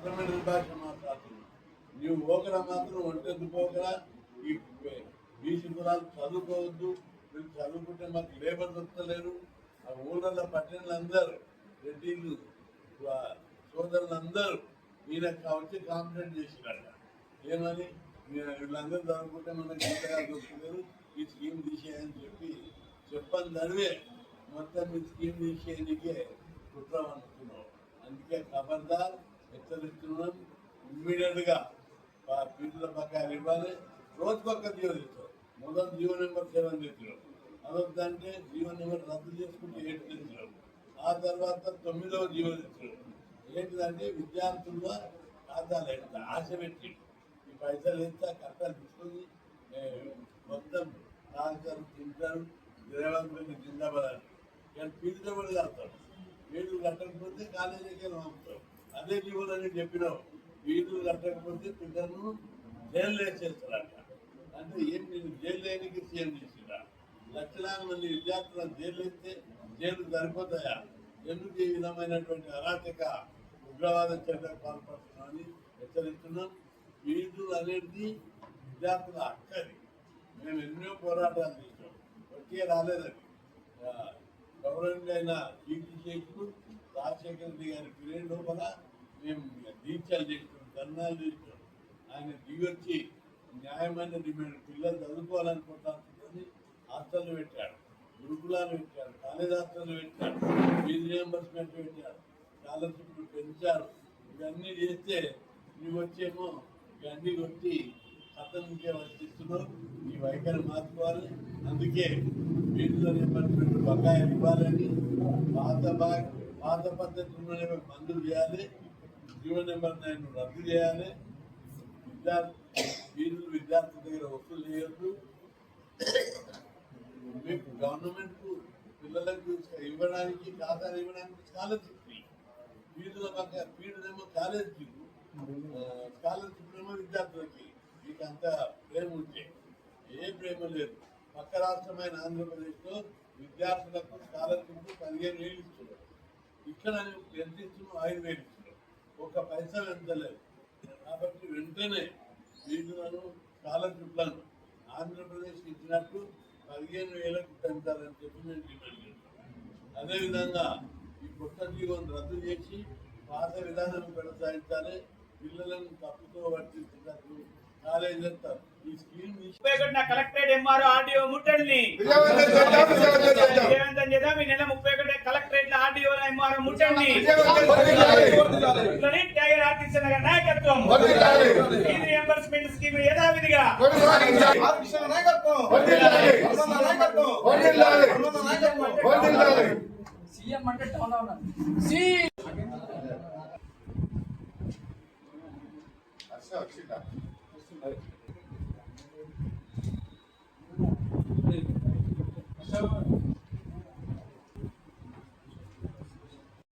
భాష మాట్లాడుతున్నావు. నీవు ఓకరా మాత్రం ఒంటెద్దు పోకరా. ఈ బీసీ కులాలు చదువుకోవద్దు, వీళ్ళు చదువుకుంటే మాకు లేబర్ దొరకలేరు. ఆ ఊళ్ళల్లో పట్టణాలందరూ రెడ్డిలు సోదరులందరూ ఈయన వచ్చి కాంప్లైంట్ చేసినారట. ఏమని వీళ్ళందరూ చదువుకుంటే మనకు ఇంతగా దొరకలేరు, ఈ స్కీమ్ తీసేయని చెప్పని దానివే మొత్తం ఈ స్కీమ్ తీసేయడానికే కుట్రం అనుకున్నాం. అందుకే ఖబర్దార్ హెచ్చరిస్తున్నాం. ఇమ్మీడియట్గా ఫీజుల బకాయిలు ఇవ్వాలి. రోజుకొక్క జీవో తెచ్చాం. మొదలు జీవో నెంబర్ 7 తెచ్చినాం. అదొద్దంటే జీవో నెంబర్ రద్దు చేసుకుంటే 8 తెచ్చినాం. ఆ తర్వాత 9వ జీవో తెచ్చినాం. ఏంటిదంటే విద్యార్థుల ఖాతాలు ఎంత ఆశ పెట్టి ఈ పైసలు ఎంత కట్టాలు తీసుకొని మొత్తం తాగుతారు, తింటారు. రేవంత్ రెడ్డి జిందాబాద్ కానీ ఫీజులు కూడా కడతారు. ఫీజులు కట్టకపోతే కాలేజీకి పంపుతాం. అదే జీవోలని చెప్పినావు. ఫీజులు కట్టకపోతే పిల్లలను జైలు వేసేస్తారట. అంటే ఏం నేను జైలు వేయడానికి సీఎం చేసిరా? లక్షలాది మంది విద్యార్థులను జైలు వేస్తే జైలు సరిపోతాయా? ఎందుకు ఈ విధమైనటువంటి అరాచక ఉగ్రవాద చర్యలకు పాల్పడుతున్నామని హెచ్చరిస్తున్నాం. ఫీజులు అనేది విద్యార్థుల హక్కది. మేము ఎన్నో పోరాటాలు చేసాం, వచ్చే రాలేదని. గౌరవంగా కీర్తి చేస్తూ రాజశేఖర రెడ్డి గారి పీరియడ్ లోపల మేము దీక్షలు చేసినాం, ధర్నాలు చేసినాం. ఆయన దిగొచ్చి న్యాయమైన డిమాండ్ పిల్లలు చదువుకోవాలనుకుంటాను హాస్టళ్ళు పెట్టాడు, గురుకులాలు పెట్టాడు, కాలేజ్ హాస్టళ్ళు పెట్టాడు, ఫీజు రియంబర్స్మెంట్ పెట్టాడు, స్కాలర్షిప్లు పెంచారు. ఇవన్నీ చేస్తే నువ్వు వచ్చేమో ఇవన్నీ కొట్టి అతనికే వర్తిస్తున్నావు. ఈ వైఖరి మార్చుకోవాలి. అందుకే ఫీజుల రియంబర్స్మెంట్ బకాయిలు ఇవ్వాలని, పాత పద్ధతిలోనే మంజూరు చేయాలి. జీవో నెంబర్ 9 రద్దు చేయాలి. ఫీజులు విద్యార్థుల దగ్గర వసూలు చేయొద్దు. మీకు గవర్నమెంట్ పిల్లలకు ఇవ్వడానికి ఖాతాలు ఇవ్వడానికి స్కాలర్షిప్ ఫీజుల పక్క ఫీజులేమో కాలేజీకి, స్కాలర్షిప్ ఏమో విద్యార్థులకి. మీకు అంత ప్రేమ ఉంటే ఏ ప్రేమ లేదు. పక్క రాష్ట్రమైన ఆంధ్రప్రదేశ్లో విద్యార్థులకు స్కాలర్షిప్ 15,000 ఇస్తున్నారు. ఇక్కడ ఎంత ఇస్తున్నాం? 5,000 ఇస్తున్నాం. ఒక్క పైసా వెంటలేదు. కాబట్టి వెంటనే ఫీజులను స్కాలర్షిప్లను ఆంధ్రప్రదేశ్ ఇచ్చినట్టు 15,000కు పెంచాలని చెప్పి మేము డిమాండ్ చేస్తాం. అదేవిధంగా ఈ కొత్త జీవోను రద్దు చేసి పాత విధానం కొనసాగించాలి. పిల్లలను తప్పుతో వర్తించినట్టు కాలేజీ ఈ స్కీమ్ కలెక్టరేట్ ఎంఆర్ఓ ఆర్డీఓ ముట్టండి. నెల 31 కలెక్టరేట్ ఆర్డీఓ ఎంఆర్ఓ ముట్టండి. టైగర్ ఆర్టిస్ట్ నాయకత్వం రియంబర్స్మెంట్ స్కీమ్ యథావిధిగా సీఎం అంటే టౌన్ అవునా